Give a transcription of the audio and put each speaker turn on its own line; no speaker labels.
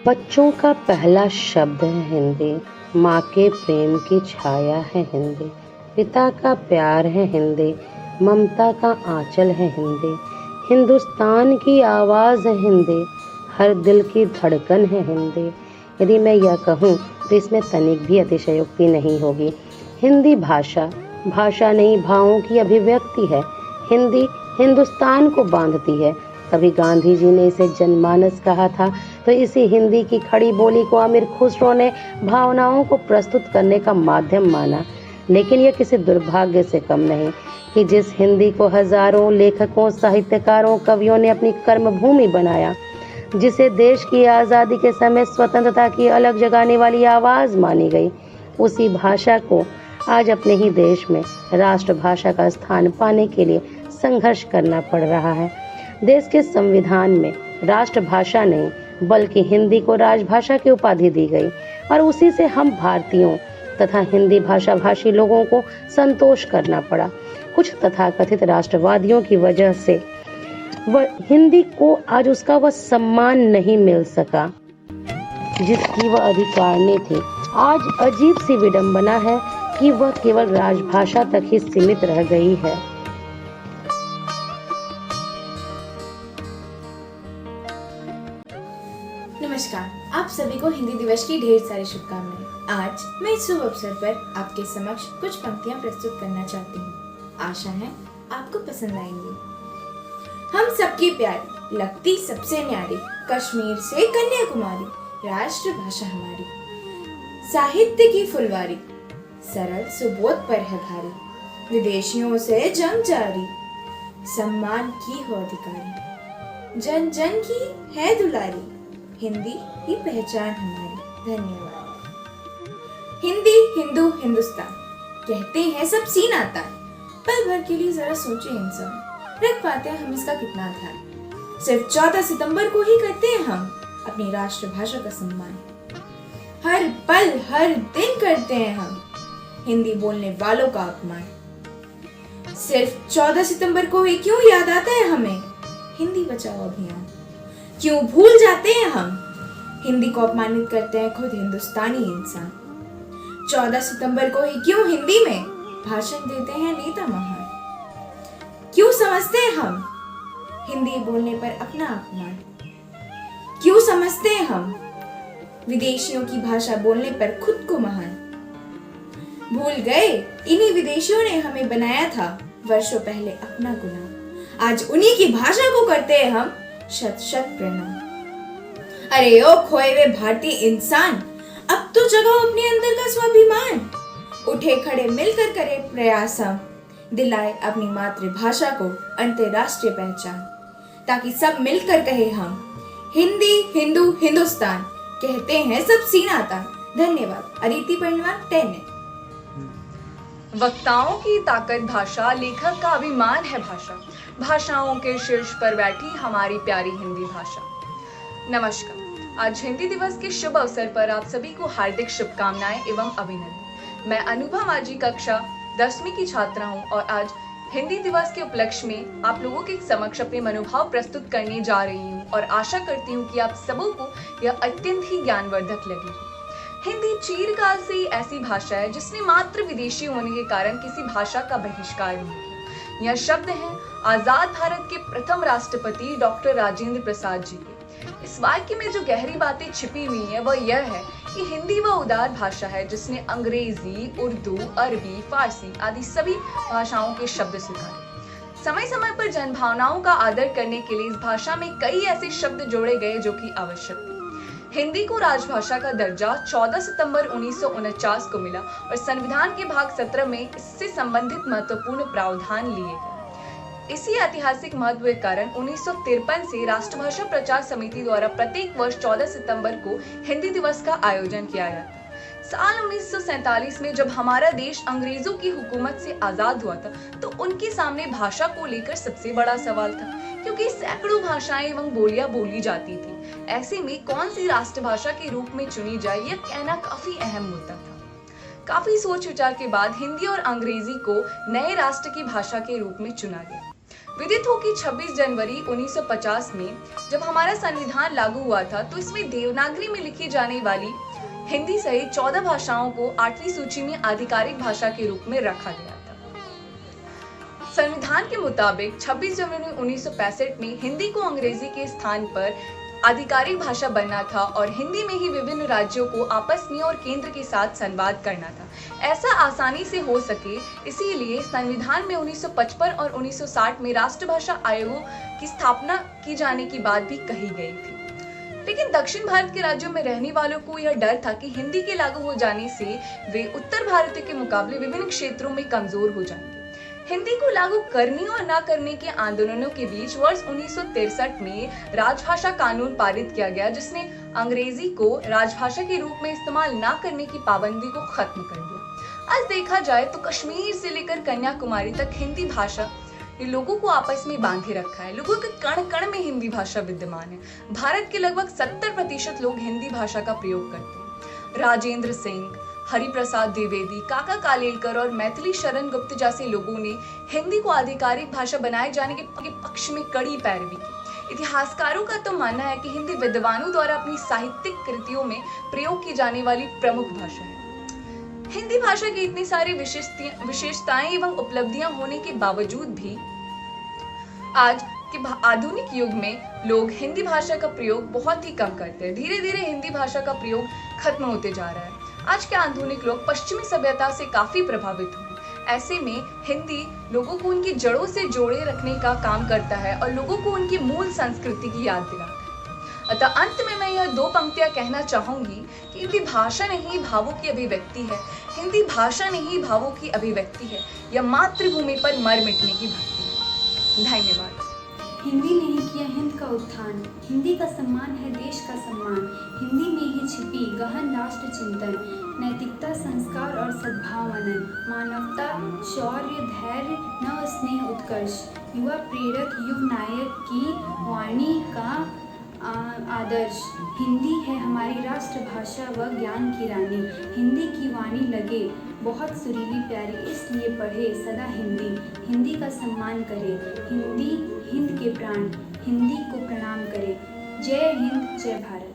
बच्चों का पहला शब्द है हिंदी, माँ के प्रेम की छाया है हिंदी, पिता का प्यार है हिंदी, ममता का आंचल है हिंदी, हिंदुस्तान की आवाज़ है हिंदी, हर दिल की धड़कन है हिंदी। यदि मैं यह कहूँ तो इसमें तनिक भी अतिशयोक्ति नहीं होगी। हिंदी भाषा भाषा नहीं, भावों की अभिव्यक्ति है। हिंदी हिंदुस्तान को बांधती है। कभी गांधी जी ने इसे जनमानस कहा था, तो इसी हिंदी की खड़ी बोली को अमीर खुसरो ने भावनाओं को प्रस्तुत करने का माध्यम माना। लेकिन यह किसी दुर्भाग्य से कम नहीं कि जिस हिंदी को हजारों लेखकों, साहित्यकारों, कवियों ने अपनी कर्मभूमि बनाया, जिसे देश की आज़ादी के समय स्वतंत्रता की अलग जगाने वाली आवाज़ मानी गई, उसी भाषा को आज अपने ही देश में राष्ट्रभाषा का स्थान पाने के लिए संघर्ष करना पड़ रहा है। देश के संविधान में राष्ट्रभाषा नहीं बल्कि हिंदी को राजभाषा की उपाधि दी गई और उसी से हम भारतीयों तथा हिंदी भाषा भाषी लोगों को संतोष करना पड़ा। कुछ तथाकथित राष्ट्रवादियों की वजह से वह हिंदी को आज उसका वह सम्मान नहीं मिल सका जिसकी वह अधिकारिणी थी। आज अजीब सी विडंबना है कि वह केवल राजभाषा तक ही सीमित रह गई है।
नमस्कार, आप सभी को हिंदी दिवस की ढेर सारी शुभकामनाएं। आज मैं इस शुभ अवसर पर आपके समक्ष कुछ पंक्तियां प्रस्तुत करना चाहती हूँ। आशा है आपको पसंद आएंगी। हम सबकी प्यारी, लगती सबसे न्यारी, कश्मीर से कन्याकुमारी, राष्ट्रभाषा हमारी, साहित्य की फुलवारी, सरल सुबोध पर है भारी, विदेशियों से जंग जारी, सम्मान की हो अधिकारी, जन जन की है दुलारी, हिंदी ही पहचान हमारी। धन्यवाद। हिंदी, हिंदू, हिंदुस्तान कहते हैं सब सीन आता है। पल भर के लिए जरा सोचे इंसान, रख पाते हैं हम इसका कितना ध्यान। सिर्फ 14 सितंबर को ही करते हैं हम अपनी राष्ट्रभाषा का सम्मान। हर पल हर दिन करते हैं हम हिंदी बोलने वालों का अपमान। सिर्फ 14 सितंबर को ही क्यों याद आता है हमें हिंदी बचाओ अभियान। क्यों भूल जाते हैं हम हिंदी को अपमानित करते हैं खुद हिंदुस्तानी इंसान। 14 सितंबर को ही क्यों हिंदी में भाषण देते हैं नेता महान। क्यों समझते हैं हम हिंदी बोलने पर अपना अपमान। क्यों समझते हैं हम विदेशियों की भाषा बोलने पर खुद को महान। भूल गए इन्हीं विदेशियों ने हमें बनाया था वर्षों पहले अपना गुलाम। आज उन्हीं की भाषा को करते हैं हम शत शत प्रणाम। अरे ओ खोए हुए भारतीय इंसान, अब तो जगाओ अपने अंदर का स्वाभिमान। उठे खड़े मिलकर करे प्रयास हम, दिलाए अपनी मातृभाषा को अंतर्राष्ट्रीय पहचान, ताकि सब मिलकर कहे हम हिंदी, हिंदू, हिंदुस्तान कहते हैं सब सीनाता। धन्यवाद। अदिति पंडवा, टेनेट।
वक्ताओं की ताकत भाषा, लेखक का अभिमान है भाषा, भाषाओं के शीर्ष पर बैठी हमारी प्यारी हिंदी भाषा। नमस्कार, आज हिंदी दिवस के शुभ अवसर पर आप सभी को हार्दिक शुभकामनाएं एवं अभिनंदन। मैं अनुभव आजी कक्षा 10वीं की छात्रा हूं और आज हिंदी दिवस के उपलक्ष्य में आप लोगों के समक्ष अपने मनोभाव प्रस्तुत करने जा रही हूं और आशा करती हूं कि आप सबों को यह अत्यंत ही ज्ञानवर्धक लगेगी। हिंदी चिरकाल से ही ऐसी भाषा है जिसने मात्र विदेशी होने के कारण किसी भाषा का बहिष्कार नहीं किया। यह शब्द हैं आजाद भारत के प्रथम राष्ट्रपति डॉक्टर राजेंद्र प्रसाद जी के। इस वाक्य में जो गहरी बातें छिपी हुई है वह यह है कि हिंदी वह उदार भाषा है जिसने अंग्रेजी, उर्दू, अरबी, फारसी आदि सभी भाषाओं के शब्द स्वीकारे। समय समय पर जनभावनाओं का आदर करने के लिए इस भाषा में कई ऐसे शब्द जोड़े गए जो कि आवश्यक थे। हिंदी को राजभाषा का दर्जा 14 सितंबर 1949 को मिला और संविधान के भाग 17 में इससे संबंधित महत्वपूर्ण प्रावधान लिए गए। इसी ऐतिहासिक महत्व के कारण 1953 से राष्ट्रभाषा प्रचार समिति द्वारा प्रत्येक वर्ष 14 सितंबर को हिंदी दिवस का आयोजन किया जाता है। साल 1947 में जब हमारा देश अंग्रेजों की हुकूमत से आजाद हुआ था तो उनके सामने भाषा को लेकर सबसे बड़ा सवाल था, क्योंकि सैकड़ों भाषाएं एवं बोलियां बोली जाती थी। ऐसे में कौन सी राष्ट्रभाषा के रूप में चुनी जाए यह कहना काफी अहम मुद्दा था। काफी सोच विचार के बाद हिंदी और अंग्रेजी को नए राष्ट्र की भाषा के रूप में चुना गया। विदित हो कि 26 जनवरी 1950 में जब हमारा संविधान लागू हुआ था तो इसमें देवनागरी में लिखी जाने वाली हिंदी सहित 14 भाषाओं को 8वीं सूची में आधिकारिक भाषा के रूप में रखा गया था। संविधान के मुताबिक 26 जनवरी 1965 में हिंदी को अंग्रेजी के स्थान पर आधिकारिक भाषा बनना था और हिंदी में ही विभिन्न राज्यों को आपस में और केंद्र के साथ संवाद करना था। ऐसा आसानी से हो सके इसीलिए संविधान में 1955 और 1960 में राष्ट्रभाषा आयोगों की स्थापना की जाने की बात भी कही गई थी। लेकिन दक्षिण भारत के राज्यों में रहने वालों को यह डर था कि हिंदी के लागू हो जाने से वे उत्तर भारत के मुकाबले विभिन्न क्षेत्रों में कमजोर हो जाएंगे। हिंदी को लागू करने और न करने के आंदोलनों के बीच वर्ष 1963 में राजभाषा कानून पारित किया गया, जिसने अंग्रेजी को राजभाषा के रूप में इस्तेमाल न करने की पाबंदी को खत्म कर दिया। आज देखा जाए तो कश्मीर से लेकर कन्याकुमारी तक हिंदी भाषा लोगों को आपस में बांधे रखा है। लोगों के कण कण में हिंदी भाषा विद्यमान है। भारत के लगभग 70% लोग हिंदी भाषा का प्रयोग करते हैं। राजेंद्र सिंह, हरिप्रसाद द्विवेदी, काका कालेलकर और मैथिली शरण गुप्त जैसे लोगों ने हिंदी को आधिकारिक भाषा बनाए जाने के पक्ष में कड़ी पैरवी की। इतिहासकारों का तो मानना है कि हिंदी विद्वानों द्वारा अपनी साहित्यिक कृतियों में प्रयोग की जाने वाली प्रमुख भाषा है। हिंदी भाषा की इतनी सारी विशेषताएं एवं उपलब्धियां होने के बावजूद भी आज के आधुनिक युग में लोग हिंदी भाषा का प्रयोग बहुत ही कम करते हैं। धीरे धीरे हिंदी भाषा का प्रयोग खत्म होते जा रहा है। आज के आधुनिक लोग पश्चिमी सभ्यता से काफी प्रभावित हुए। ऐसे में हिंदी लोगों को उनकी जड़ों से जोड़े रखने का काम करता है और लोगों को उनकी मूल संस्कृति की याद दिलाता है। अतः अंत में मैं यह 2 पंक्तियां कहना चाहूंगी कि हिंदी भाषा नहीं भावों की अभिव्यक्ति है। हिंदी भाषा नहीं भावों की अभिव्यक्ति है। यह मातृभूमि पर मर मिटने की भक्ति है। धन्यवाद।
हिंदी ने ही किया हिंद का उत्थान, हिंदी का सम्मान है देश का सम्मान, हिंदी में ही छिपी गहन राष्ट्र चिंतन, नैतिकता, संस्कार और सद्भावनन, मानवता, शौर्य, धैर्य, नव स्नेह, उत्कर्ष, युवा प्रेरक, युव नायक की वाणी का आदर्श। हिंदी है हमारी राष्ट्रभाषा व ज्ञान की रानी। हिंदी की वाणी लगे बहुत सुरीली प्यारी, इसलिए पढ़े सदा हिंदी। हिंदी का सम्मान करे, हिंदी हिंद के प्राण, हिंदी को प्रणाम करे। जय हिंद, जय भारत।